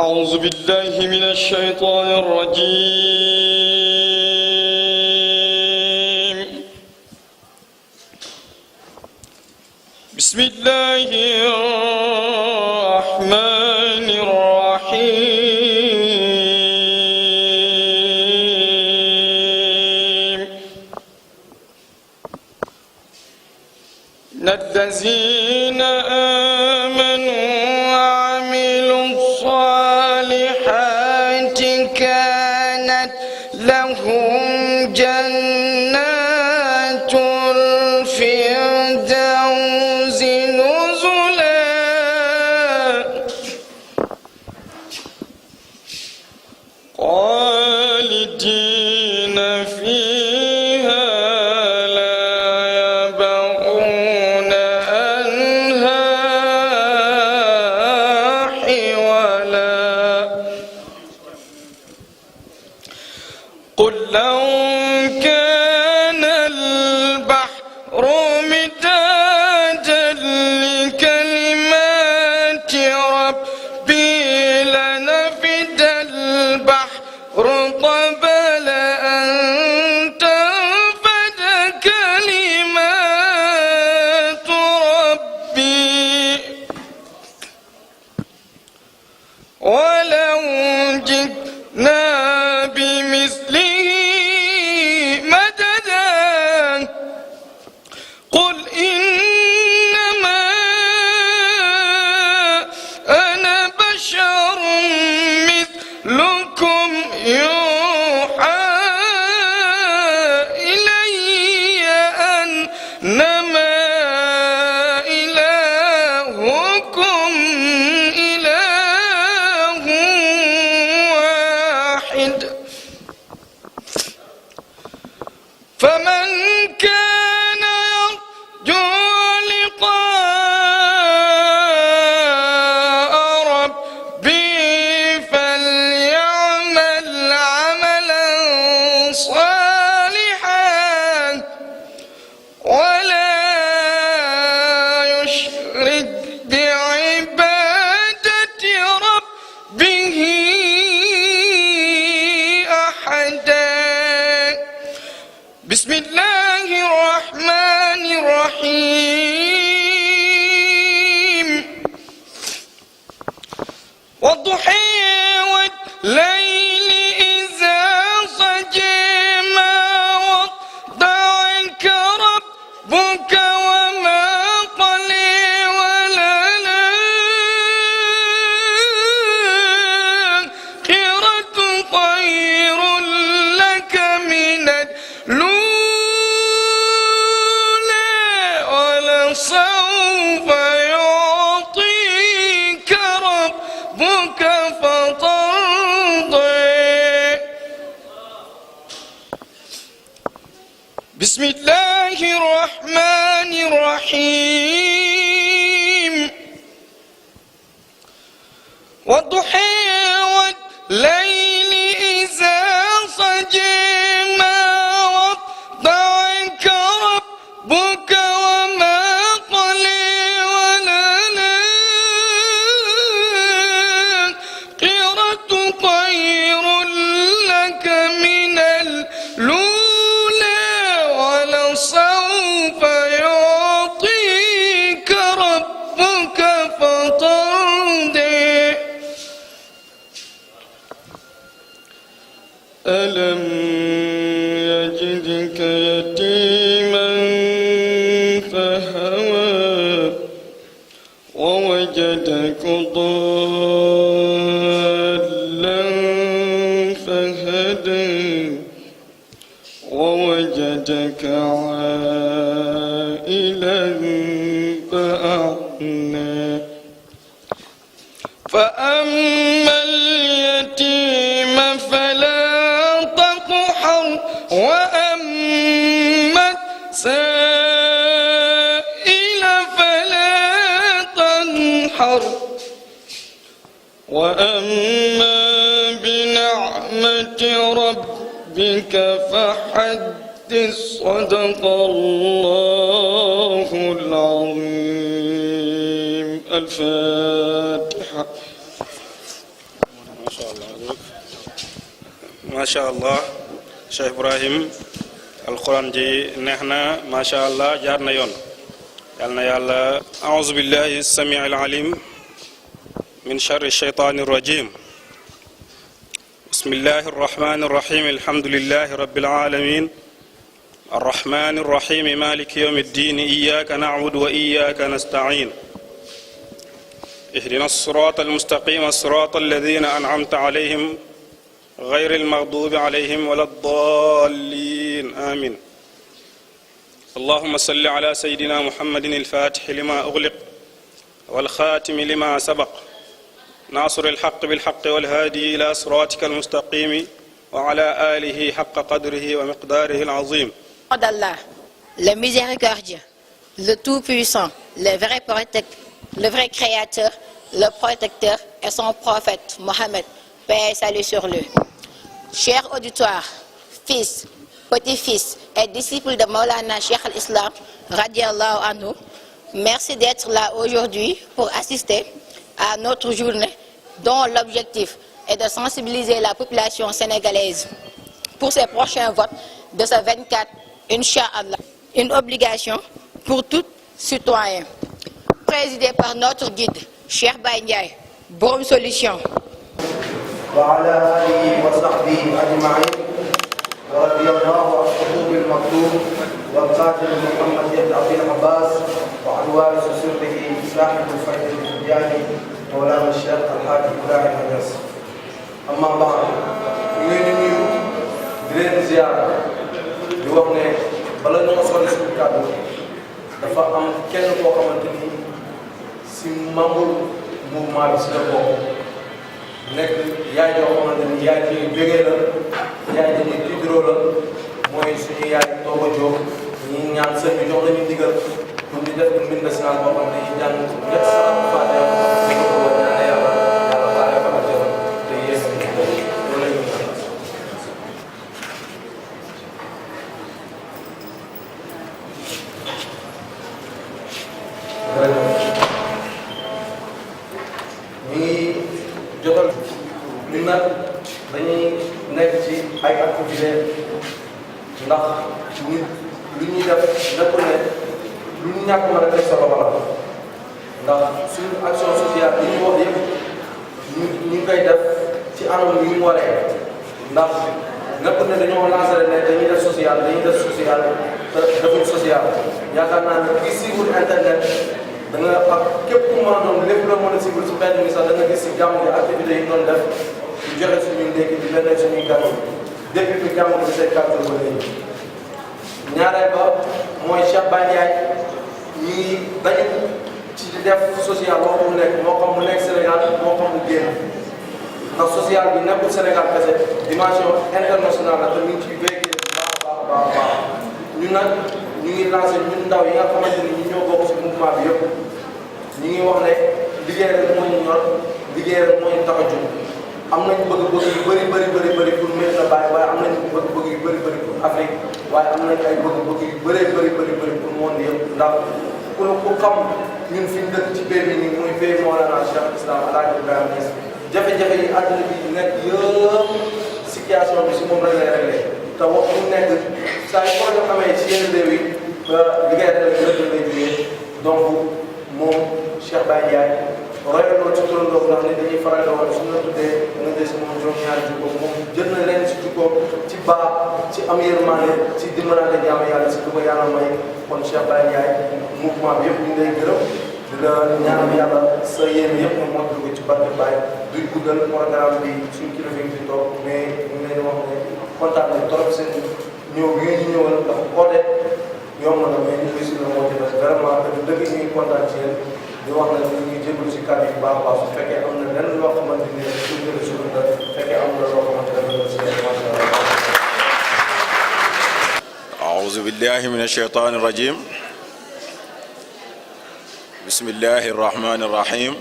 أعوذ بالله من الشيطان الرجيم. بسم الله الرحمن الرحيم. إن الذين آمنوا وعملوا الصالحات كانت لهم جنات الفردوس نزلا خالدين فيها لا يبغون عنها حولا. قل لو كان البحر مدادا لكلمات ربي لنفد البحر قبل أن تنفد كلمات ربي ولو جئنا بمثله مددا. قل إنما أنا بشر مثلكم يوحى إلي أنما إلهكم إله واحد. فمن كان يرجو لقاء ربه فليعمل عملا صالحا ولا يشرك بعبادة ربه أحدا. بسم الله الرحمن الرحيم. والضحى والليل إذا سجى ما ودعك ربك وما قلى وللآخرة خير لك من الأولى ولسوف يعطيك ربك فترضى. بسم الله الرحمن الرحيم. والضحى والليل إذا سجى ما ودعك ربك وما قلى وللآخرة خير لك من الأولى ولسوف يعطيك ربك فترضى. ألم يجدك يتيما فهوى ووجدك ضالا فهدى ووجدك عائلا فأغنى. فأما اليتيم فلا تقهر وأما السائل فلا تنحر وأما بنعمة ربك فحدث. صدق الله العظيم. الفاتحة. ما شاء الله شيخ إبراهيم القرآن جي نحنا ما شاء الله جارنا يون يالنا يالا أعوذ بالله السميع العليم من شر الشيطان الرجيم بسم الله الرحمن الرحيم الحمد لله رب العالمين الرحمن الرحيم مالك يوم الدين إياك نعبد وإياك نستعين اهدنا الصراط المستقيم الصراط الذين أنعمت عليهم غير المغضوب عليهم ولا الضالين آمين اللهم صل على سيدنا محمد الفاتح لما أغلق والخاتم لما سبق ناصر الحق بالحق والهادي إلى صراطك المستقيم وعلى آله حق قدره ومقداره العظيم d'Allah, le miséricordieux, le tout-puissant, le vrai créateur, le protecteur et son prophète Mohammed, paix et salut sur lui. Chers auditoires, fils, petits-fils et disciples de Maulana Cheikh al-Islam, radiallahu anhu, merci d'être là aujourd'hui pour assister à notre journée dont l'objectif est de sensibiliser la population sénégalaise pour ses prochains votes de ce 24, Inch'Allah. Une obligation pour tout citoyen. Présidé par notre guide, Cheikh Baye Ndiaye, bonne solution. وعلى آله وصحبه أجمعين ورضي الله عن خطوب المكتوب والقاتل محمد بن عبد العباس وعن وارث سره صاحب الفيض التجاني مولانا الشيخ الحاج إبراهيم الناس. أما بعد ñu ngi nuyu di leen ziar di wax ne bala ñoo sori suñu kàddu dafa am kenn koo xamante ni si membre mouvement bi si la bokk nekk yaay joo xamante ni yaay ñuy bégee la yaay dañuy tiitaroo la mooy suñu yaay Tooba Jóob ñi ñaan sëñ bi jox lañu digal pour ñu def une mine nationale boo xam ne yi jàng ñett salaat faatiha ñaane yàlla yàlla xaare fa àjjana te yéen loolu la ñu jotal ñun nag dañuy nekk ci ay activités ndax nit lu ñuy def nekkul ne lu ñu ñàkk mën a def sa loxo la ndax suñu action sociale li ñu wax yëpp ñu ngi koy def ci anam yu mu waree ndax nekkul ne dañoo lancé ne dañuy def social te defuñ social yaakaar naa ne kii suivre internet da nga ak képp ku mën a doon lépp la mën a suivre ci mbedd mi sax da nga gis si gàmm gi activités yi doon def di joxe suñuy ndékki di leneen suñuy gàmm depuis que gàmm gi say kàddu ba léegi. ñaareel ba mooy Cheikh Baye Ndiaye ñi dañu ci def social moo xam mu nekk Sénégal moo xam mu génn ndax social bi nekkul Sénégal kese dimension internationale la te ñu ngi ciy véhiculé bu baax ñun nag ñu ngi lancé ñun ndaw yi nga xamante ni ñi ñoo bokk ci mouvement bi yëpp ñu ngi wax ne liggéey rek moo ñu ñor liggéey rek moo ñu tax a jóg am nañu bëgg-bëgg yu bëri pour Médina Baye waaye am nañu bëgg-bëgg yu bëri pour Afrique waaye am nañu ay bëgg-bëgg yu bëri pour monde yëpp ndax ku xam ñun fi ñu dëkk ci béy bi nii muy béy Mawlana Cheikh Islam Alaaji Ibrahima Niass jafe-jafe yi àdduna bi nekk yëpp situation bi si moom rek lay réglé te wax mu nekk saa yu ko amee ci yenn réew yi liggéey rek lay jógee donc moom Cheikh Baye Ndiaye royaloo ci turandoo ndax ni dañuy faral di wax suñu la tuddee nga des moom juróom-ñaari jikko moom jël na leen ci jikko ci baax ci am yërmande ci dimbalante jaamu yàlla si du ko yàlla may kon Cheikh Baye Ndiaye mouvement bi yëpp ñu ngi lay gërëm di la ñaanal yàlla sa yéen yëpp moom moo dugg ci barke Baye duñ guddal programme bi suñu kilifa yi fi toog mais ñu ngi leen di wax ne kontaan nañ trop seen ñëw bi ngeen ñu ñëwal dafa oote yomb na mais ñu ngi si la moo ci des vraiment dëgg ñu ngi kontaan ci yéen di wax na ñu ngi jégalu si kàddu yi bu baax a baax su fekkee am na lenn loo xamante ni suñu jëlee suñu la fekkee am na loo xamante ne si macha allah. أعوذ بالله من الشيطان الرجيم بسم الله الرحمن الرحيم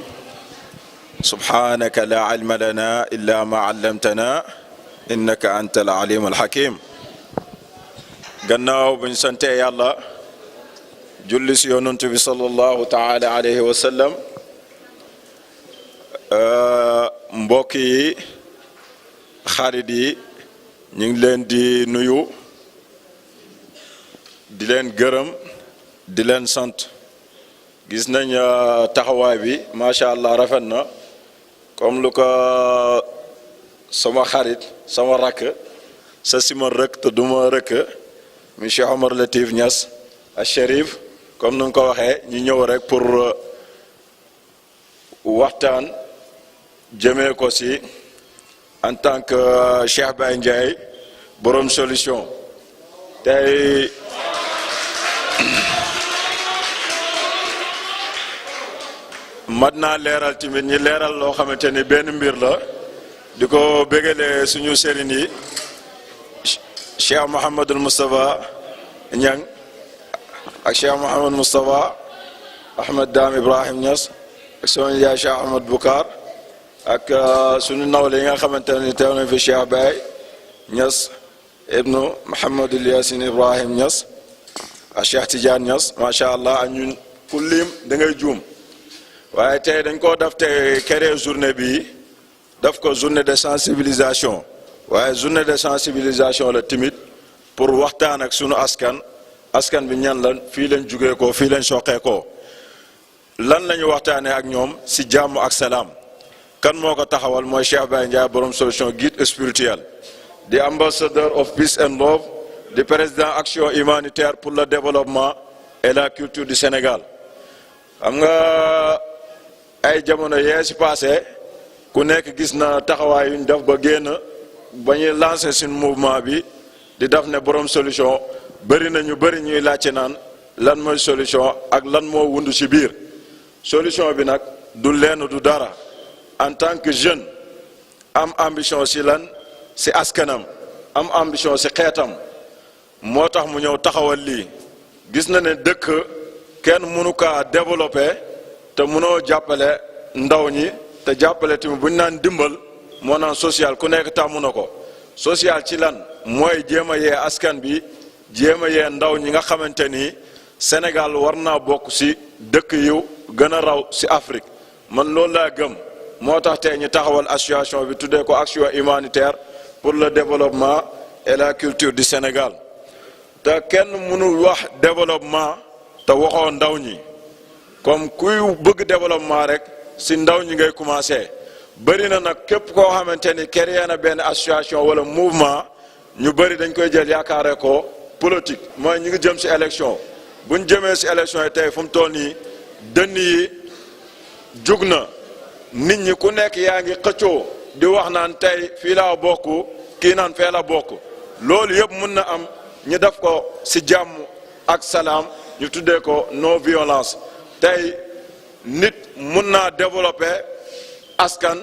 سبحانك لا علم لنا إلا ما علمتنا إنك أنت العليم الحكيم gannaaw buñ sante yàlla julli si yonent bi sallallahu taala alayhi wa sallam mbokk yi xarit yi ñu ngi leen di nuyu di leen gërëm di leen sant gis nañ taxawaay bi macha allah rafet na comme lu ko sama xarit sama rakk sa sima rëkk te duma rëkk monsieur Omar Latif Niass a Chérif comme nu nga ko waxee ñu ñëw rek pour waxtaan jëmee ko si en tant que Cheikh Baye Ndiaye borom solution tey mat naa leeral tamit ñi leeral loo xamante ni benn mbir la di ko bégalee suñu sëriñ yi Cheikh Mouhamadul Moustapha Niang ak Cheikh Mouhamad Moustapha Ahmed Dame Ibrahim Niass ak son yaay Cheikh Ahmed Boucar ak suñu nawle yi nga xamante ni teew nañ fi Cheikh Baye Niass ibnu Mouhamadul Yacine Ibrahim Niass ak Cheikh Tidiane Niass macha allah ak ñun ku lim da ngay juum waaye tey dañ koo def te créer journée bi daf ko journée de sensibilisation waaye journée de sensibilisation la timit pour waxtaan ak sunu askan bi ñan lan fii lañ jugee ko fii lañ soqee ko lan la ñu waxtaanee ak ñoom si jàmm ak salaam kan moo ko taxawal mooy Cheikh Baye Ndiaye borom solution guide spirituel di ambassadeur of peace and love di président action humanitaire pour le développement et la culture du Sénégal xam nga ay jamono yee si passé ku nekk gis na taxawaay yuñ def ba génn ba ñuy lancé suñu mouvement bi di def ne borom solution bëri na ñu bëri ñuy laajte naan lan mooy solution ak lan moo wundu ci biir solution bi nag du lenn du dara en tant que jeune am ambition ci lan ci askanam am ambition ci xeetam moo tax mu ñëw taxawal lii gis na ne dëkk kenn mënu kaa développé te mënoo jàppale ndaw ñi te jàppale tamit bu ñu naan dimbal moo naan social ku nekk tàmm na ko social ci lan mooy jéem a yee askan bi jéem a yee ndaw ñi nga xamante ni Sénégal war naa bokk ci dëkk yu gën a raw ci Afrique man loolu laa gëm moo tax tey ñu taxawal association bi tuddee ko action humanitaire pour le développement et la culture du Sénégal te kenn mënul wax développement te waxoo ndaw ñi comme kuy bëgg développement rek ci ndaw ñi ngay commencer bëri na nag képp koo xamante ni créé na benn association wala mouvement ñu bëri dañ koy jël yaakaare ko politique mooy ñu ngi jëm ci élection bu ñu jëmee ci élection yi tey fu mu toll nii dënn yi jug na nit ñi ku nekk yaa ngi xëccoo di wax naan tey fii laa bokk kii naan fee la bokk loolu yëpp mun na am ñu def ko ci jàmm ak salaam ñu tuddee ko non violence tey nit mun naa développer askan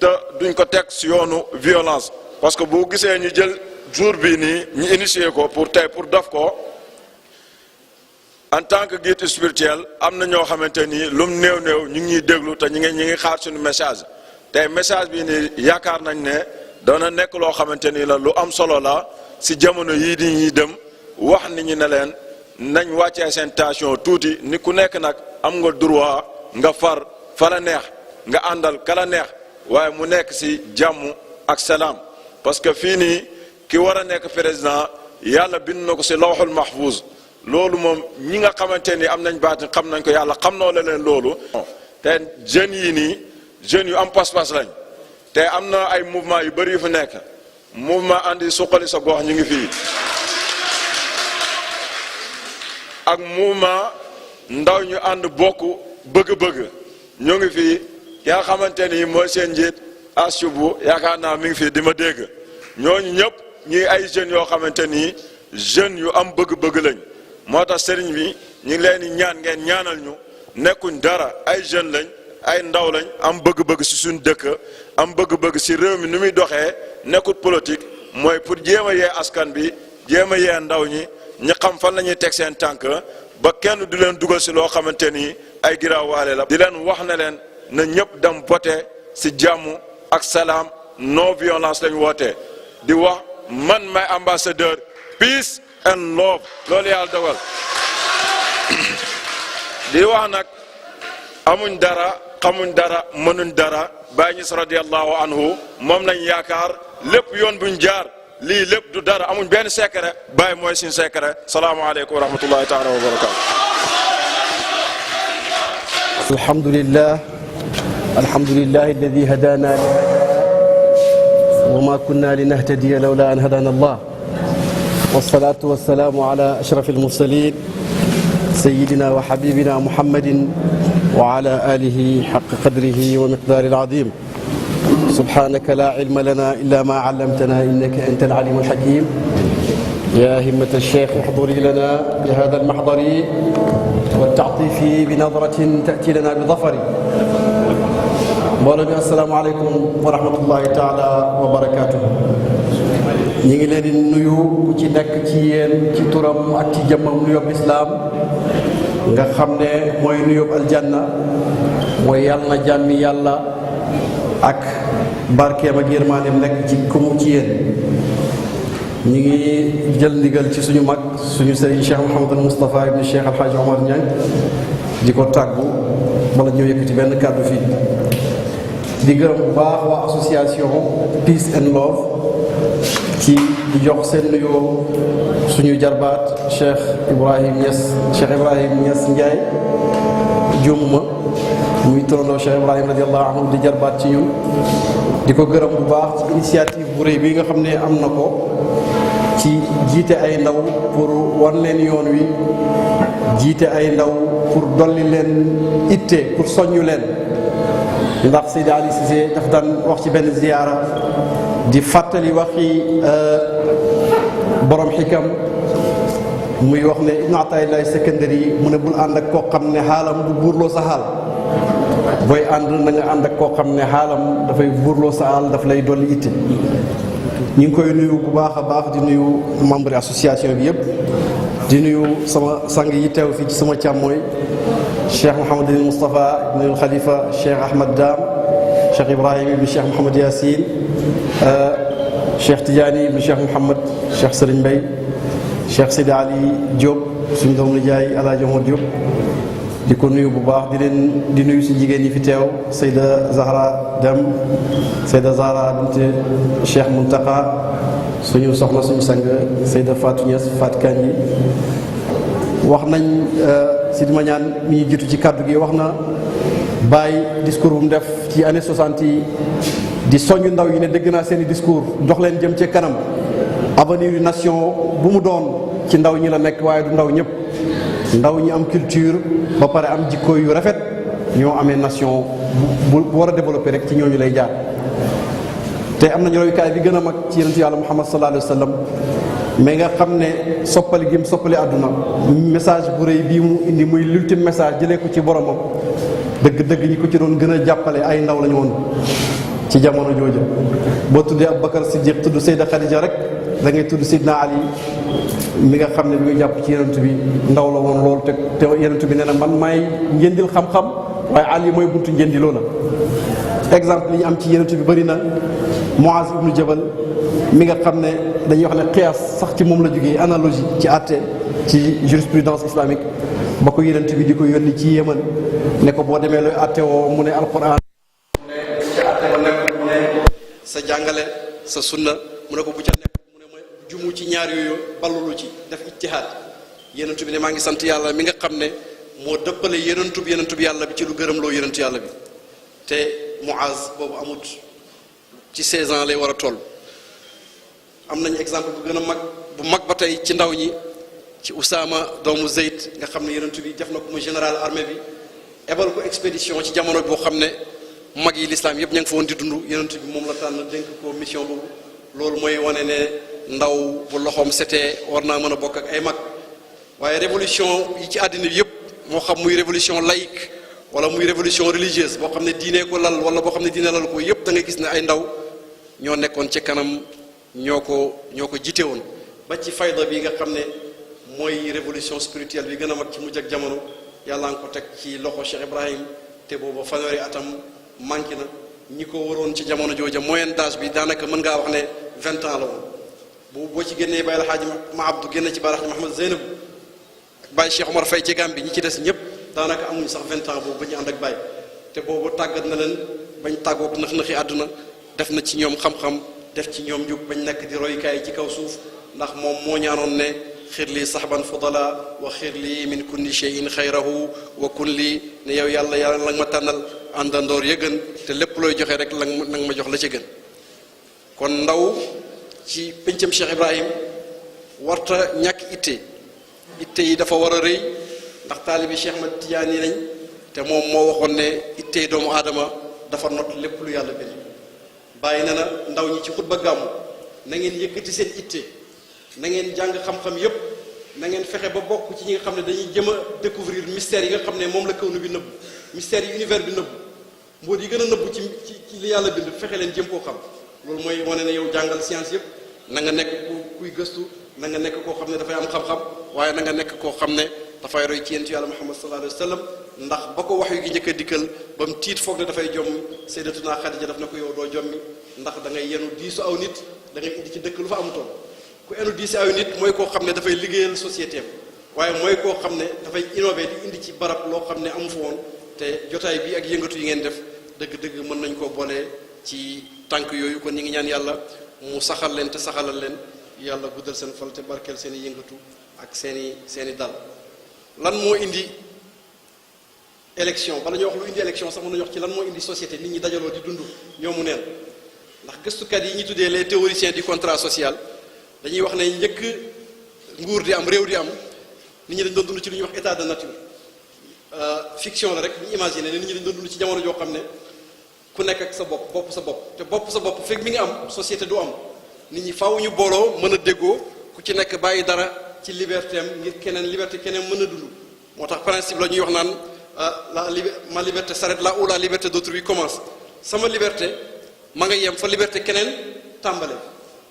te duñ ko teg ci yoonu violence parce que boo gisee ñu jël jour bii nii ñu initier ko pour tey pour def ko en tant que guide spirituel am na ñoo xamante ni lum néew ñu ngi ñuy déglu te ñu ngi xaar suñu message tey message bii nii yaakaar nañ ne dana nekk loo xamante ni la lu am solo la ci jamono yii di ñuy dem wax nit ñi ne leen nañ wàccee seen tension tuuti ni ku nekk nag am nga droit nga fa la neex nga àndal kala neex waaye mu nekk ci jàmm ak salaam parce que fii nii ki war a nekk président yàlla bind na ko ci lawhul mahfuz loolu moom ñi nga xamante ni am nañ baat xam nañ ko yàlla xam noo la leen loolu te jeunes yi nii jeunes yu am pas-pas lañ te am na ay mouvement yu bëri yu fi nekk mouvement andi suqali sa gox ñu ngi fii ak mouvement ndaw ñu ànd bokk bëgg-bëgg ñoo ngi fii ki nga xamante ni mooy seen njiit asubu yaakaar naa mi ngi fii di ma dégg ñooñu ñëpp ñuy ay jeunes yoo xamante ni jeunes yu am bëgg-bëgg lañ moo tax sëriñ bi ñu ngi leen di ñaan ngeen ñaanal ñu nekkuñ dara ay jeunes lañ ay ndaw lañ am bëgg-bëgg ci suñu dëkk am bëgg-bëgg ci réew mi nu muy doxee nekkut politique mooy pour jéem a yee askan bi jéem a yee ndaw ñi ñi xam fan la ñuy teg seen tànk ba kenn du leen dugal ci loo xamante ni ay giraawaale la di leen wax ne leen na ñëpp dem voter ci jàmm ak salaam non violence lañ woote di wax man may ambassadeur peace and love loolu yàlla dogal di wax nag amuñ dara xamuñ dara mënuñ dara Baay Ñas radiyallahu anhu moom lañ yaakaar lépp yoon buñ jaar lii lépp du dara amuñ benn secret Baye mooy suñu secret salaamaaleykum wa rahmatullahi taala wa barakaatu. alhamdulillah alladi hadana wa ma kunna linahtadiya lawla an hadana allah wassalatu wassalamu ala ashrafil mursalin sayyidina wa habibina muhammadin wa ala alihi haqqa qadrihi wa miqdaril azim subhanaka la ilma lana illa ma allamtana innaka antal alimul hakim ya himmata ash-shaykh ihduri lana bi hadha al-mahdari wa ta'tifi bi nadratin ta'ti lana bi dhafari. mbooloo mi asalaamaaleykum wa rahmatullahi taala wa barakaatuhu. ñi ngi leen di nuyu ku ci nekk ci yéen ci turam ak ci jëmmam nuyób lislaam nga xam ne mooy nuyób aljanna mooy yàlla na jàmmi yàlla ak barkeem ak yërmaaneem nekk ci kumu ci yéen. ñi ngi jël ndigal ci suñu mag suñu sëriñ Cheikh Mouhamadul Moustapha ibn Cheikh Alhaji Omar Niang di ko tàggu wala ñëw yëkkati benn kàddu fii. di gërëm bu baax waa association Peace and Love ci di jox seen nuyoo suñu jarbaat Cheikh Ibrahim Niass Ndiaye juumuma muy turandoo Cheikh Ibrahim radiallahu anhu di jarbaat ci ñun di ko gërëm bu baax ci initiative bu rëy bi nga xam ne am na ko ci jiite ay ndaw pour wan leen yoon wi jiite ay ndaw pour dolli leen itte pour soññu leen. ndax Seydi Ali Cissé daf daan wax ci benn ziyaara di fàttali waxi borom xikam muy wax ne Ibn Ataillah Sekandari mu ne bul ànd ak koo xam ne xaalam du buurloo sa xaal booy ànd na nga ànd ak koo xam ne xaalam dafay buurloo sa xaal daf lay dolli itte. ñu ngi koy nuyu bu baax a baax di nuyu membre association bi yëpp di nuyu sama sang yi teew fii ci sama càmmooy Cheikh Mouhamadul Moustapha ibn Khalifa Cheikh Ahmad Dam Cheikh Ibrahim ibn Cheikh Mouhamad Yassine Cheikh Tidiane ibn Cheikh Mouhamad Cheikh Serigne Mbaye Cheikh Sidi Ali Diop suñu doomu nijaay Alaaji Omar Diop di ko nuyu bu baax di nuyu si jigéen ñi fi teew Seyda Zahra Dem Seyda Zahra bint Cheikh Muntaka suñu soxna suñu sang Seyda Fatou Niass Fatou Kanji wax nañ Sidi Mañaan mi ñu jiitu ci kàddu gi wax na Baye discours bu mu def ci année 60 yi di soññu ndaw yi ne dégg naa seeni discours dox leen jëm ci kanam avenir yu nation bu mu doon ci ndaw ñi la nekk waaye du ndaw ñëpp ndaw ñi am culture ba pare am jikko yu rafet ñoo amee nation bu war a développer rek ci ñooñu lay jaar. te am nañu royukaay bi gën a mag ci yonent yàlla Muhammad sallallahu alayhi wa sallam mais nga xam ne soppali gi mu soppali àdduna message bu rëy bii mu indi muy l'ultime message jëlee ko ci boromam dëgg-dëgg ñi ko ci doon gën a jàppale ay ndaw lañu woon ci jamono jooju. boo tuddee Aboubacar Siddiq tudd Seyda Khadija rek da ngay tudd Sidna Ali mi nga xam ne bi muy jàpp ci yonent bi ndaw la woon loolu te yonent bi nee na man maay njëndil xam-xam waaye Ali mooy buntu njëndiloo la. exemple yi ñu am ci yonent bi bëri na Muaz ibnu Jabal mi nga xam ne dañuy wax ne qiyaas sax ci moom la jógee analogie ci àtte ci jurisprudence islamique ba ko yonent bi di ko yónni ci Yémen ne ko boo demee looy àtte woo mu ne alquran ne ci àtte ba nekk mu ne sa jàngale sa sunna mu ne ko bu ca nekk mu ne ma jumu ci ñaar yooyu ballulu ci def ijtihaad yonent bi ne maa ngi sant yàlla mi nga xam ne moo dëppale yonent bi yàlla bi ci lu gërëm loo yonent yàlla bi te Muaz boobu amut ci 16 ans lay war a toll. am nañu exemple bu gën a mag bu mag ba tey ci ndaw ñi ci Usaama doomu Zeyd nga xam ne yonent bi def na ko mu général armée bi ebal ko expédition ci jamono boo xam ne mag yi l'islam yëpp ña ngi fa woon di dund yonent bi moom la tànn dénk ko mission boobu. loolu mooy wane ne ndaw bu loxoom setee war naa mën a bokk ak ay mag waaye révolution yi ci àddina bi yëpp moo xam muy révolution laïque wala muy révolution religieuse boo xam ne diine ko lal wala boo xam ne diine lal ko yëpp da ngay gis ne ay ndaw ñoo nekkoon ci kanam ñoo ko jiite woon ba ci fayda bi nga xam ne mooy révolution spirituelle bi gën a mag ci mujj ak jamono yàlla nga ko teg ci loxo Cheikh Ibrahim te booba fanweeri atam manqué na ñi ko waroon ci jamono jooja moyenne d'âge bi daanaka mën ngaa wax ne 20 ans la woon boo ci génnee Baye El Hadj Ma Abdou génne ci Baye El Hadj Mouhamed Zeynab ak Baye Cheikh Omar Faye ci Gambie ñi ci des ñëpp daanaka amuñ sax 20 ans boobu ba ñu ànd ak Baye te boobu tàggat na leen bañ tàggoog nax-naxi àdduna def na ci ñoom xam-xam def ci ñoom njub bañ nekk di roykaay ci kaw suuf ndax moom moo ñaanoon ne xir lii saxban fudala wa xir lii min kulli cheyin xayrahu wa kun lii ne yow yàlla yàlla la nga ma tànnal àndandoor ya gën te lépp looy joxe rek la nga ma jox la ca gën. kon ndaw ci pencam Cheikh Ibrahim warta ñàkk itte yi dafa war a rëy ndax taalibi Cheikh Ahmad Tidiane lañ te moom moo waxoon ne itte doomu aadama dafa not lépp lu yàlla bind. bàyyi na ndaw ñi ci xutba gàmmu na ngeen yëkkati seen itte na ngeen jàng xam-xam yépp na ngeen fexe ba bokk ci ñi nga xam ne dañuy jëm a découvrir mystère yi nga xam ne moom la kawnu bi nëbb mystère yi univers bi nëbb mbóot yi gën a nëbb ci li yàlla bind fexe leen jëm koo xam. loolu mooy wane ne yow jàngal science yëpp na nga nekk kuy gëstu na nga nekk koo xam ne dafay am xam-xam waaye na nga nekk koo xam ne dafay roy ci yentu yàlla Muhammad sallallahu alayhi wa sallam ndax ba ko wax yu gi njëkk a dikkal ba mu tiit foog ne dafay jommi Sayyidatuna Xadija daf na ko yow doo jommi ndax da ngay yenu diisu aw nit da ngay indi ci dëkk lu fa amutoon ku enu diisi aw nit mooy koo xam ne dafay liggéeyal société am waaye mooy koo xam ne dafay innové di indi ci barab loo xam ne amu fa woon te jotaay bi ak yëngatu yi ngeen def dëgg-dëgg mën nañ koo boole ci tànk yooyu kon ñi ngi ñaan yàlla mu saxal leen te saxalal leen yàlla guddal seen fal te barkeel seen i yëngatu ak seen i dal. lan moo indi élection bala ñuy wax lu indi élection sax mën nañu wax ci lan moo indi société nit ñi dajaloo di dund ñoomu neen ndax gëstukat yi ñu tuddee les théoriciens du contrat social dañuy wax ne njëkk nguur di am réew di am nit ñi dañ doon dund ci lu ñuy wax état de nature fiction la rek ñu imaginer ne nit ñi dañ doon dund ci jamono joo xam ne ku nekk ak sa bopp sa bopp te bopp sa bopp fekk mi ngi am société du am nit ñi faaw ñu booloo mën a déggoo ku ci nekk bàyyi dara ci liberté am ngir keneen liberté keneen mën a dund moo tax principe la ñuy wax naan ma liberté s'arrête là où la liberté d'autrui commence sama liberté ma nga yem fa liberté keneen tàmbale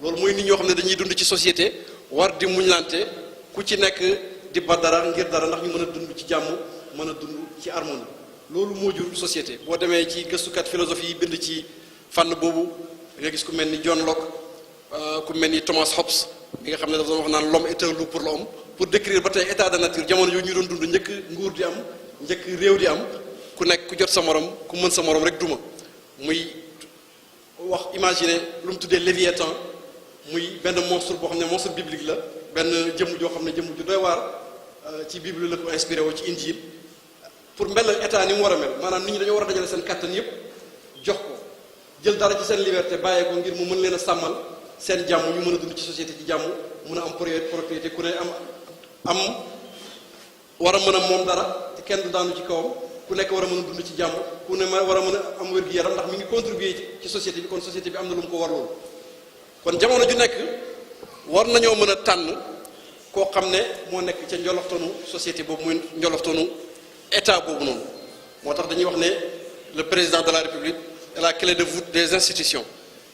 loolu mooy nit ñoo xam ne dañuy dund ci société war di muñlante ku ci nekk di ba dara ngir dara ndax ñu mën a dund ci jàmm mën a dund ci harmonie loolu moo jur société boo demee ci gëstukat philosophie yi bind ci fànn boobu nga gis ku mel ni John Locke ku mel ni Thomas Hobbes bi nga xam ne dafa doon wax naan l'homme est un loup pour l'homme pour décrire ba tey état de nature jamono yooyu ñu doon dund njëkk nguur di am njëkk réew di am ku nekk ku jot sa morom ku mën sa morom rek duma muy wax imaginer lu mu tuddee Léviathan muy benn monstre boo xam ne monstre biblique la benn jëmm joo xam ne jëmm ju doy waar ci bible la ko inspiré woo ci Injil pour mbel état ni mu war a mel maanaam nit ñi dañoo war a dajale seen kàttan yépp jox ko jël dara ci seen liberté bàyyee ko ngir mu mën leen a sàmmal seen jàmm ñu mën a dund ci société ci jàmm mën a am propriété ku ne am war a mën a moom dara te kenn du daanu ci kawam ku nekk war a mën a dund ci jàmm ku ne war a mën a am wér-gu-yaram ndax mi ngi contribuer ci société bi kon société bi am na lu mu ko war loolu kon jamono ju nekk war nañoo mën a tànn koo xam ne moo nekk ca njoloxtanu société boobu muy njoloxtanu état boobu noonu moo tax dañuy wax ne le président de la république est la clé de voûte des institutions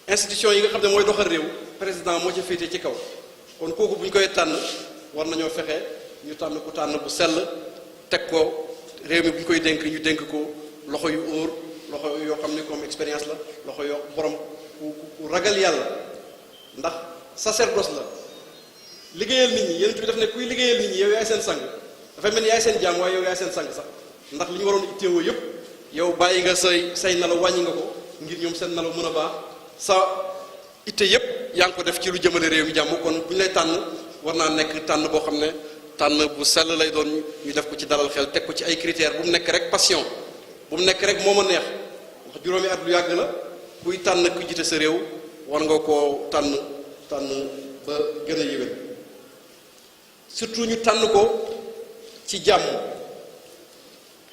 yi nga xam ne mooy doxal réew président moo ca féete ci kaw kon kooku bu ñu koy tànn war nañoo fexe ñu tànn ku tànn bu sell teg ko réew mi bu ñu koy dénk ñu dénk ko loxo yu óor loxo yoo xam ne comme expérience la loxo yoo borom ku ragal yàlla ndax sacerdoce la liggéeyal nit ñi yonent bi daf ne kuy liggéeyal nit ñi yow yaay seen sang dafay mel ni yaay seen jaam waaye yow yaay seen sang sax ndax li ñu waroon itteewoo yépp yow bàyyi nga say nelaw wàññi nga ko ngir ñoom seen nelaw mën a baax sa itte yépp yaa ngi ko def ci lu jëmale réew mi jàmm kon bu ñu lay tànn war naa nekk tànn boo xam ne tànn bu sell lay doon ñu def ko ci dalal xel teg ko ci ay critères bu mu nekk rek passion bu mu nekk rek moo ma neex wax juróomi at lu yàgg la kuy tànn ku jiite sa réew war nga koo tànn ba gën a yéwén surtout ñu tànn ko ci jàmm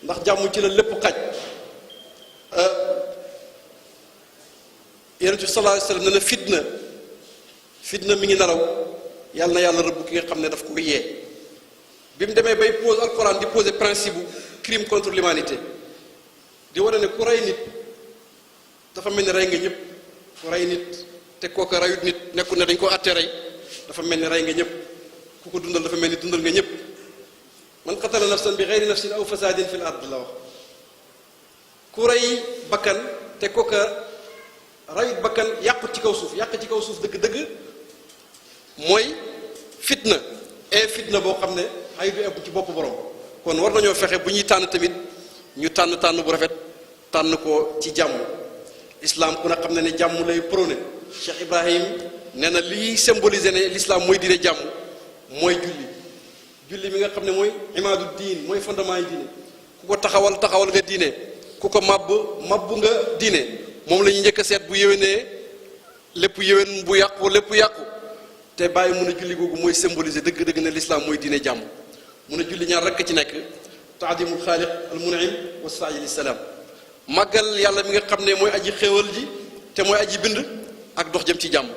ndax jàmm ci la lépp xaj yonent bi sallallahu alayhi wasallam ne na fitna mi ngi naraw yàlla na yàlla rëbb ki nga xam ne daf ko yee bi mu demee bay pose alquran di poser principe bu crime contre l'humanité di wane ne ku rey nit dafa mel ni rey nga ñëpp ku rey nit te kooka reyut nit nekkul ne dañ ko àtte rey dafa mel ni rey nga ñëpp ku ko dundal dafa mel ni dundal nga ñëpp man qatala nafsan bi ghayri nafsin aw fasadin fil ard la wax ku rey bakkan te kooka rayut bakkan yàqut ci kaw suuf yàq ci kaw suuf dëgg-dëgg mooy fitna fitna boo xam ne ay du ebb ci bopp borom kon war nañoo fexe bu ñuy tànn tamit ñu tànn bu rafet tànn ko ci jàmm islam ku ne xam ne ne jàmm lay prôné Cheikh Ibrahim nee na lii symboliser ne l'islam mooy diine jàmm mooy julli mi nga xam ne mooy imaadu diin mooy fondement yi diine ku ko taxawal nga diine ku ko màbb nga diine moom la ñuy njëkk a seet bu yéwénee lépp yéwén bu yàqu lépp yàqu te bàyyi mun a julli googu mooy symboliser dëgg-dëgg ne l'islam mooy diine jàmm mun a julli ñaar rekk ci nekk taadimul xaaliq al munim wa saayi li salaam màggal yàlla mi nga xam ne mooy aji xéewal ji te mooy aji bind ak dox jëm ci jàmm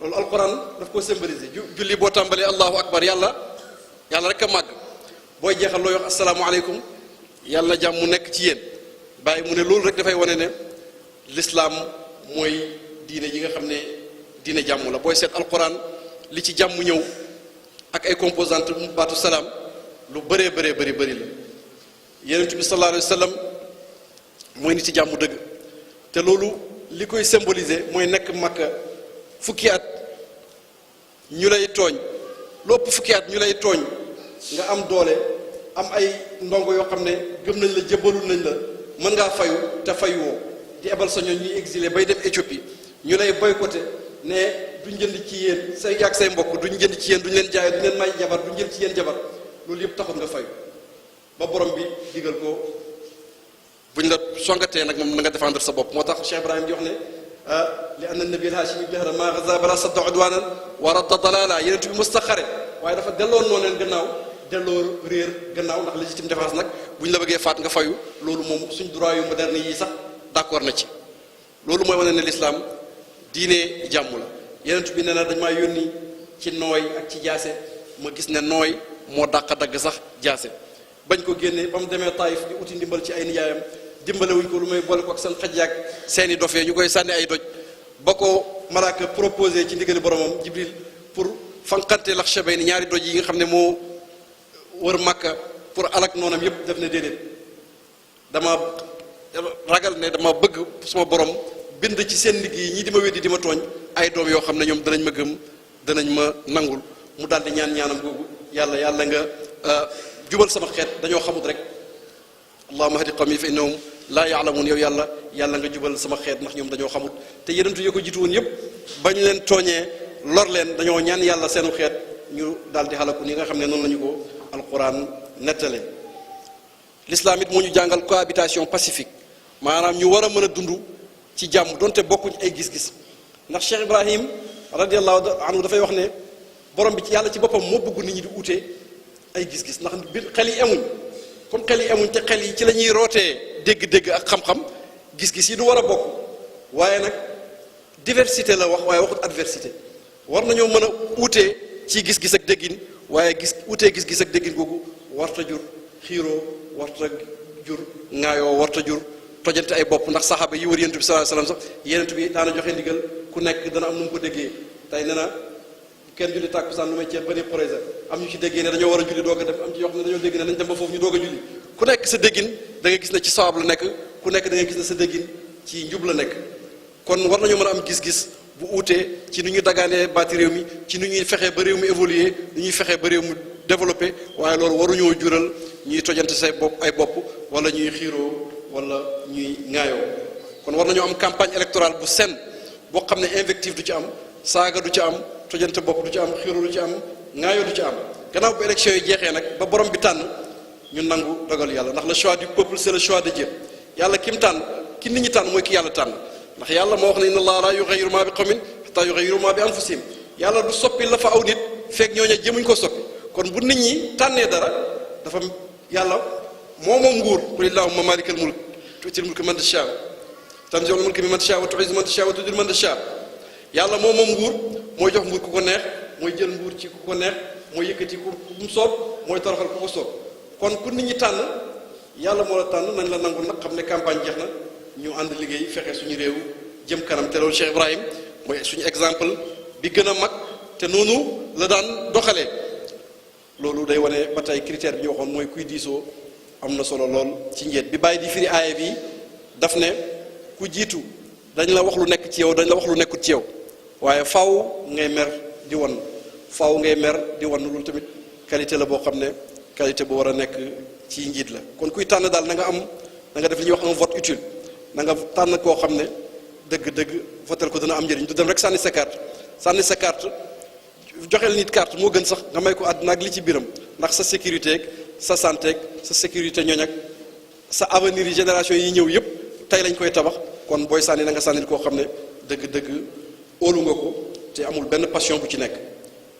loolu alquran daf ko symboliser julli boo tàmbalee allahu akbar yàlla rek a màgg booy jeexal looy wax asalaamualeykum yàlla jàmm mu nekk ci yéen bàyyi mu ne loolu rek dafay wane ne l'islam mooy diine yi nga xam ne diine jàmm la booy seet alquran li ci jàmm ñëw ak ay composante mu baatu salaam lu bëree bëri la yonent bi sallallahu alayhi wa sallam mooy nit ci jàmm dëgg te loolu li koy symboliser mooy nekk Makka fukki at ñu lay tooñ lopp fukki at ñu lay tooñ nga am doole am ay ndongo yoo xam ne gëm nañ la jëbalul nañ la mën ngaa fayu te fayuwoo di ebal sa ñoon ñuy exilé bay dem Éthiopie ñu lay boycotté ne duñ jënd ci yéen say ak say mbokk duñ jënd ci yéen duñ leen jaay duñ leen may jabar duñ jënd ci yéen jabar loolu yëpp taxul nga fayu ba borom bi digal ko buñ la songatee nag moom na nga défendre sa bopp moo tax Cheikh Ibrahim di wax ne li anna nabi al-hashimi jahra ma ghaza bala sadda udwanan wa radda dalala yenentu bi mustaxare waaye dafa delloo noonu leen gannaaw delloo réer gannaaw ndax légitime défense nag bu ñu la bëggee faat nga fayu loolu moom suñ droit yu moderne yi sax d'accord na ci loolu mooy wane ne l'islam diine jàmm la yenentu bi nee na dañ maa yónni ci nooy ak ci jaase ma gis ne nooy moo dàq dagg sax jaase bañ ko génnee ba mu demee Taïf di uti ndimbal ci ay nijaayam dimbale wuñ ko lu may boole ko ak seen xaj yaag seeni dofee ñu koy sànni ay doj ba ko malaaka proposé ci ndigali boromam Jibril pour fanqante lax chabay ni ñaari doj yi nga xam ne moo wër Makka pour alak noonam yépp def ne déedéet dama ragal ne dama bëgg suma borom bind ci seen liggéey ñii di ma weddi di ma tooñ ay doom yoo xam ne ñoom danañ ma gëm danañ ma nangul mu daldi ñaanam googu yàlla nga jubal sama xeet dañoo xamut rek allahumma hadi qawmi fa innahum laa yaalamuun yow yàlla nga jubal sama xeet ndax ñoom dañoo xamut te yenentu yi ko jiitu woon yépp bañ leen tooñee lor leen dañoo ñaan yàlla seenu xeet ñu daal di xalaku ni nga xam ne noonu la ñu ko alquran nettale l'islam it moo ñu jàngal cohabitation pacifique maanaam ñu war a mën a dund ci jàmm donte bokkuñ ay gis-gis ndax Cheikh Ibrahim radiallahu anhu dafay wax ne borom bi ci yàlla ci boppam moo bëgg nit ñi di ute ay gis-gis ndax xel yi amuñ comme xel yi amuñ te xel yi ci la ñuy rootee dégg-dégg ak xam-xam gis-gis yi du war a bokk waaye nag diversité la wax waaye waxut adversité war nañoo mën a uutee ci gis-gis ak déggin waaye utee gis-gis ak déggin googu warta jur xiiroo warta jur ŋaayoo warta jur tojante ay bopp ndax saxaaba yi wër yenentu bi sallallahu alayhi wasallam sax yenentu bi daana joxe ndigal ku nekk dana am nu mu ko déggee tey nee na kenn julli tàkkusaan lu may ceeb ba ne projet am ñu ci déggee ne dañoo war a julli doog a def am ci yoo xam ne dañoo dégg ne nañ dem ba foofu ñu doog a julli ku nekk sa déggin da nga gis ne ci sawaab la nekk ku nekk da nga gis ne sa déggin ci njub la nekk kon war nañoo mën a am gis-gis bu uutee ci nu ñuy dagaanee baati réew mi ci nu ñuy fexee ba réew mi évoluer nu ñuy fexee ba réew mi développé waaye loolu waruñoo jural ñuy tojante say bopp ay bopp wala ñuy xiiroo wala ñuy ŋaayoo kon war nañoo am campagne électorale bu sen boo xam ne invective du ci am saaga du ci am tojante bopp du ci am xiiroo du ci am ŋaayoo du ci am gannaaw bu élection yi jeexee nag ba borom bi tànn ñu nangu dogal yàlla ndax le choix du peuple c'est le choix de Dieu yàlla ki mu tànn ki nit ñi tànn mooy ki yàlla tànn ndax yàlla moo wax ne inna allaha la yughayyiru ma bi qawmin hatta yughayyiru ma bi anfusihim yàlla du soppi la fa aw nit feek ñooñu jëmuñ ko soppi kon bu nit ñi tànnee dara dafa yàlla moo moom nguur qul illahumma malikal mulk tu'til mulka man tashaa tanzi'ul mulka mimman tashaa wa tu'izzu man tashaa wa tudhillu man tashaa yàlla moo moom nguur mooy jox nguur ku ko neex mooy jël nguur ci ku ko neex mooy yëkkati ku mu soob mooy toroxal ku ko soob kon ku nit ñi tànn yàlla moo la tànn nañ la nangul nag xam ne campagne jeex na ñu ànd liggéey fexe suñu réew jëm kanam te loolu Cheikh Ibrahim mooy suñu exemple bi gën a mag te noonu la daan doxalee loolu day wane ba tey critère bi ñu waxoon mooy kuy diisoo am na solo lool ci njeet bi bàyyi di firi aaya bi daf ne ku jiitu dañ la wax lu nekk ci yow dañ la wax lu nekkut ci yow waaye faaw ngay mer di wan faaw ngay mer di wan loolu tamit qualité la boo xam ne qualité bu war a nekk ci njiit la kon kuy tànn daal na nga def li ñuy wax un vote utile na nga tànn koo xam ne dëgg-dëgg votel ko dana am njëriñ du dem rek sànni sa carte joxeel nit carte moo gën sax nga may ko àdduna ak li ci biiram ndax sa sécurité ak sa santé ak sa sécurité ñooñ ak sa avenir yi génération yi ñëw yëpp tey lañ koy tabax kon booy sànni na nga sànnil koo xam ne dëgg-dëgg óolu nga ko te amul benn passion bu ci nekk.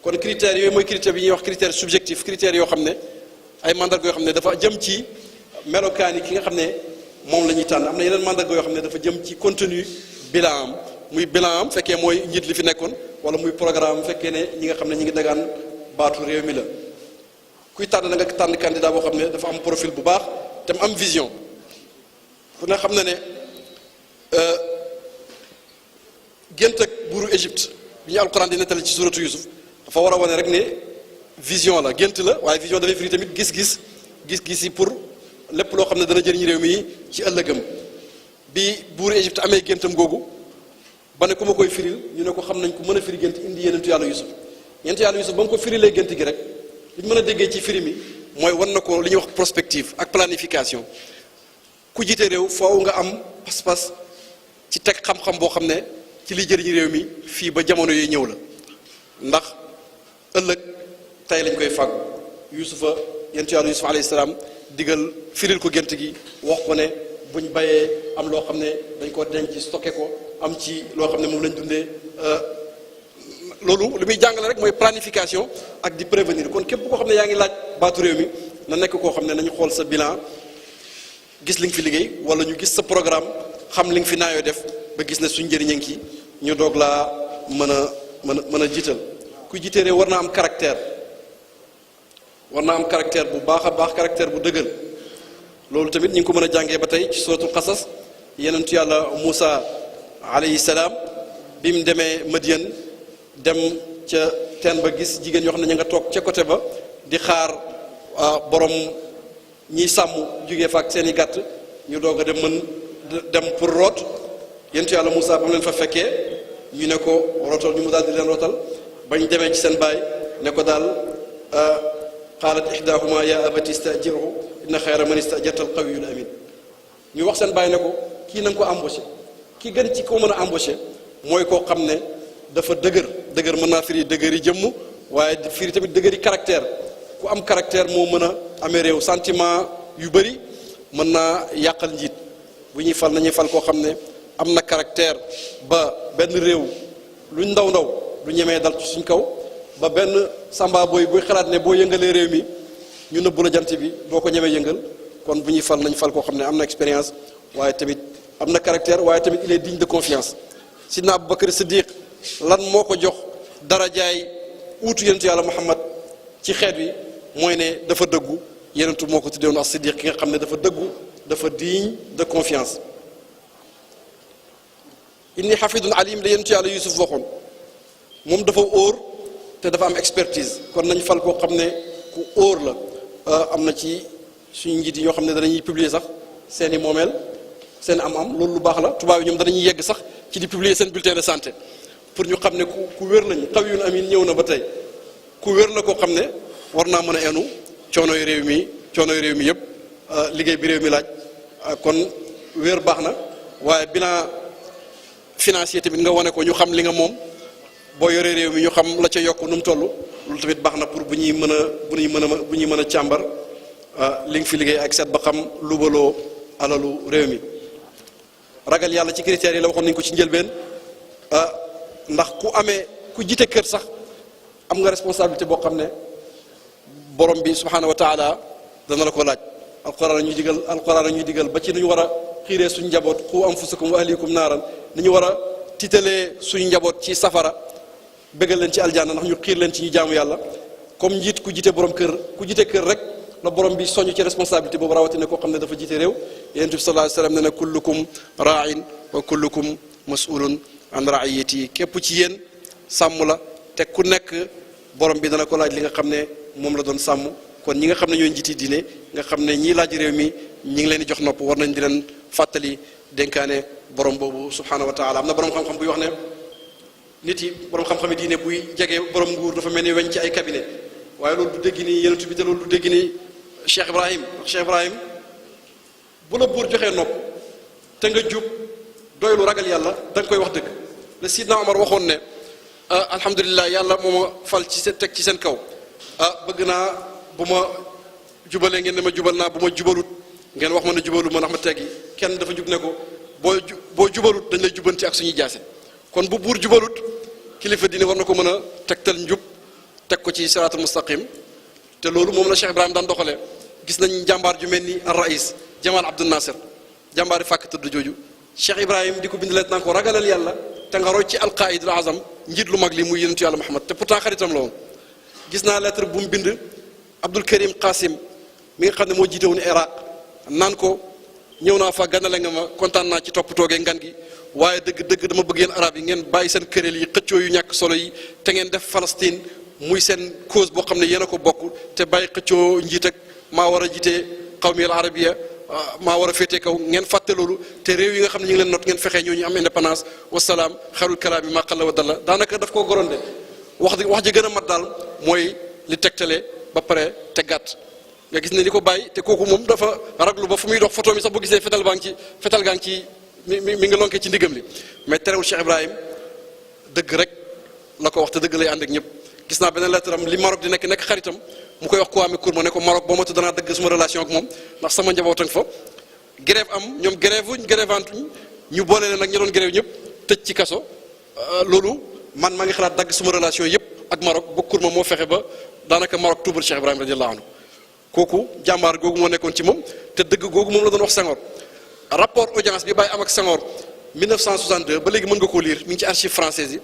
kon critères yooyu mooy critère bi ñuy wax critère subjectif critères yoo xam ne ay mandarga yoo xam ne dafa jëm ci melokaan yi ki nga xam ne moom la ñuy tànn am na yeneen mandarga yoo xam ne dafa jëm ci contenu bilan am muy bilan am fekkee mooy njiit li fi nekkoon wala muy programme fekkee ne ñi nga xam ne ñi ngi dagaan baatu réew mi la kuy tànn na nga tànn candidat boo xam ne dafa am profil bu baax te mu am vision ku ne xam na ne gént ak buuru Égypte bi ñu alquran di nettali ci suratu Yusuf dafa war a wane rek ne vision la gént la waaye vision dafay firi tamit gis-gis yi pour lépp loo xam ne dana jëriñ réew mi ci ëllëgam bi buuru Égypte amee géntam googu ba ne ku ma koy firil ñu ne ko xam nañ ko mën a firi gént indi yenentu yàlla Yusuf ba mu ko firilee gént gi rek li ñu mën a déggee ci firi mi mooy wan na ko li ñuy wax prospective ak planification ku jiite réew foofu nga am pas-pas ci teg xam-xam boo xam ne ci li jëriñ réew mi fii ba jamono yi ñëw la ndax ëllëg tey lañ koy fàggu Yusufa yenentu yàlla Yusuf alayhi salaam digal firil ko gént gi wax ko ne buñ bayee am loo xam ne dañ ko denc stocké ko am ci loo xam ne moom lañ dundee loolu li muy jàngale rek mooy planification ak di prévenir kon képp koo xam ne yaa ngi laaj baatu réew mi na nekk koo xam ne nañu xool sa bilan gis li nga fi liggéey wala ñu gis sa programme xam li nga fi naayoo def ba gis ne suñ njëriñ a ngi ñu doog laa mën a jiital ku jiite réew war naa am caractère bu baax a baax caractère bu dëgër loolu tamit ñu ngi ko mën a jàngee ba tey ci suratul Qasas yenentu yàlla Moussa alayhi salaam bi mu demee Madian dem ca teen ba gis jigéen yoo xam ne ña nga toog ca côté ba di xaar borom ñiy sàmm jógee fa ak seen i gàtt ñu doog a dem pour root yenentu yàlla Moussa ba mu leen fa fekkee ñu ne ko rootal ñu mu daal di leen rootal bañ demee ci seen baay ne ko daal qaalat ihdaahuma ya abati istajirhu inna xayra man istajarta al qawiyul amin ñu wax seen baay ne ko kii na nga ko embauché ki gën ci ko mën a embauché mooy koo xam ne dafa dëgër mën naa firi dëgër yi jëmm waaye firi tamit dëgër yi caractère ku am caractère moo mën a amee réew sentiment yu bëri mën naa yàqal njiit bu ñuy fal nañuy fal koo xam ne am na caractère ba benn réew luñ ndaw du ñemee dal ci suñ kaw ba benn samba buy xalaat ne boo yëngalee réew mi ñu nëbbu la jant bi doo ko ñemee yëngal kon bu ñuy fal nañ fal koo xam ne am na expérience waaye tamit am na caractère waaye tamit il est digne de confiance sidna Abubakar Siddiq lan moo ko jox darajaay uutu yenentu yàlla Muhammad ci xeet wi mooy ne dafa dëggu yenentu moo ko tuddee woon ak Siddiq ki nga xam ne dafa dëggu dafa digne de confiance inni xafidun alim la yenentu yàlla Yusuf waxoon moom dafa óor te dafa am expertise kon nañ fal koo xam ne ku óor la am na ci suñu njiit yi ñoo xam ne danañuy publier sax seeni moomeel seen am loolu lu baax la tubaab yi ñoom danañuy yegg sax ci di publier seen bulletin de santé pour ñu xam ne ku wér lañu xawiyun amin ñëw na ba tey ku wér la koo xam ne war naa mën a enu coonoy réew mi yëpp liggéey bi réew mi laaj kon wér baax na waaye bilan financier tamit nga wane ko ñu xam li nga moom boo yoree réew mi ñu xam la ca yokk nu mu toll loolu tamit baax na pour bu ñuy mën a càmbar li nga fi liggéey ak seet ba xam lubaloo alalu réew mi ragal yàlla ci critères yi la waxoon nañu ko ci njëlbeen ndax ku jiite kër sax am nga responsabilité boo xam ne borom bi subhanahu wa taala dana la ko laaj alquran ñuy digal ba ci nu ñu war a xiiree suñu njaboot qu anfusakum wa ahlikum naaran ni ñu war a tiitalee suñu njaboot ci safara bëggal leen ci aljanna ndax ñu xiir leen ci ñu jaamu yàlla comme njiit ku jiite borom kër ku jiite kër rek la borom bi soñu ci responsabilité boobu rawatina koo xam ne dafa jiite réew yonent bi sallallahu alayhi wasallam ne na kullukum ra'in wa kullukum mas'ulun an ra'iyati képp ci yéen sàmm la te ku nekk borom bi dana ko laaj li nga xam ne moom la doon sàmm kon ñi nga xam ne ñooy njiiti diine nga xam ne ñii laaj réew mi ñi ngi leen di jox nopp war nañ di leen fàttali dénkaane borom boobu subhanahu wa taala am na borom xam-xam buy wax ne nit yi borom xam-xam yi diine buy jege borom nguur dafa mel ni weñ ci ay cabinet waaye loolu du dégg ni yonent bi te loolu du dégg ni Cheikh Ibrahim bu la buur joxee nopp te nga jub doylu ragal yàlla da nga koy wax dëgg le Sidna Omar waxoon ne alhamdulilah yàlla moo ma fal ci seen teg ci seen kaw bëgg naa bu ma jubalee ngeen ne ma jubal naa bu ma jubalut ngeen wax ma ne jubalu ma ndax ma teggi kenn dafa jug ne ko boo jubalut dañ lay jubanti ak suñuy jaase kon bu buur jubalut kilifa diine war na ko mën a tegtal njub teg ko ci siraatul mustaqim te loolu moom la Cheikh Ibrahim daan doxalee gis nañ jàmbaar ju mel ni ar rais Jamal Abdel Nasser jàmbaari fàkk tëdd jooju Cheikh Ibrahim di ko bind leet naan ko ragalal yàlla te nga roy ci alqaidul azam njiit lu mag li muy yonentu yàlla Muhammad te pourtant xaritam la woon gis naa lettre bu mu bind Abdul Karim Qasim mi nga xam ne moo jiite woon Iraq naan ko ñëw naa fa ganale nga ma kontaan naa ci toppatoogee ngan gi waaye dëgg dama bëgg yéen arab yi ngeen bàyyi seen këréel yi xëccoo yu ñàkk solo yi te ngeen def Palestine muy seen cause boo xam ne yéen a ko bokk te bàyyi xëccoo njiit ak maa war a jiite qawmi al arabiya maa war a féetee kaw ngeen fàtte loolu te réew yi nga xam ne ñu ngi leen not ngeen fexee ñooñu am indépendance wasalaam xarul kalaam yi maa xalla wa dalla daanaka daf koo goronde wax ji gën a mat daal mooy li tegtale ba pare te gàtt nga gis ne li ko bàyyi te kooku moom dafa raglu ba fu muy dox photo mi sax boo gisee fetal gaa ngi ci mi ngi lonke ci ndigam li mais terewul Cheikh Ibrahim dëgg rek la ko wax te dëgg lay ànd ak ñëpp gis naa beneen lettre am li Maroc di nekk xaritam mu koy wax Kwame Nkrumah ne ko Maroc boo ma tudd danaa dëgg suma relation ak moom ndax sama njaboot ak fa grève am ñoom grévantuñ ñu boole leen ak ñi doon grève ñëpp tëj ci kaso loolu man maa ngi xalaat dagg suma relation yëpp ak Maroc ba Nkrumah moo fexe ba daanaka Maroc tuubal Cheikh Ibrahim radiyallahu anhu kooku jàmbaar googu moo nekkoon ci moom te dëgg googu moom la doon wax Senghor rapport audience bi Baye am ak Senghor 1962 ba léegi mën nga koo lire mi ngi ci archive française yi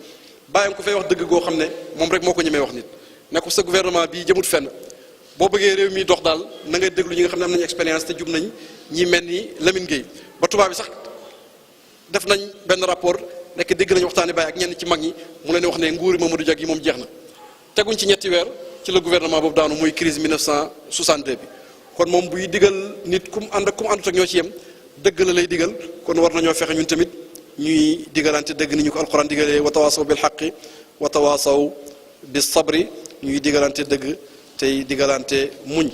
bàyyam ko fay wax dëgg goo xam ne moom rek moo ko ñemee wax nit ne ko sa gouvernement bii jëmut fenn boo bëggee réew mi dox daal na ngay déglu ñi nga xam ne am nañu expérience te jub nañ ñi mel ni Lamine Gueye ba tubaab bi sax def nañ benn rapport nekk dégg nañu waxtaani Baye ak ñenn ci mag ñi mu leen wax ne nguuri Mamadou Dia gi moom jeex na teguñ ci ñetti weer ci la gouvernement boobu daanu muy crise 1962 bi kon moom buy digal nit kum ànd ak kum àndut ak ñoo ci yem dëgg la lay digal kon war nañoo fexe ñun tamit ñuy digalante dëgg ni ñu ko alquran digalee wa tawaasaw bil xaqi wa tawaasaw bis sabri ñuy digalante dëgg tey digalante muñ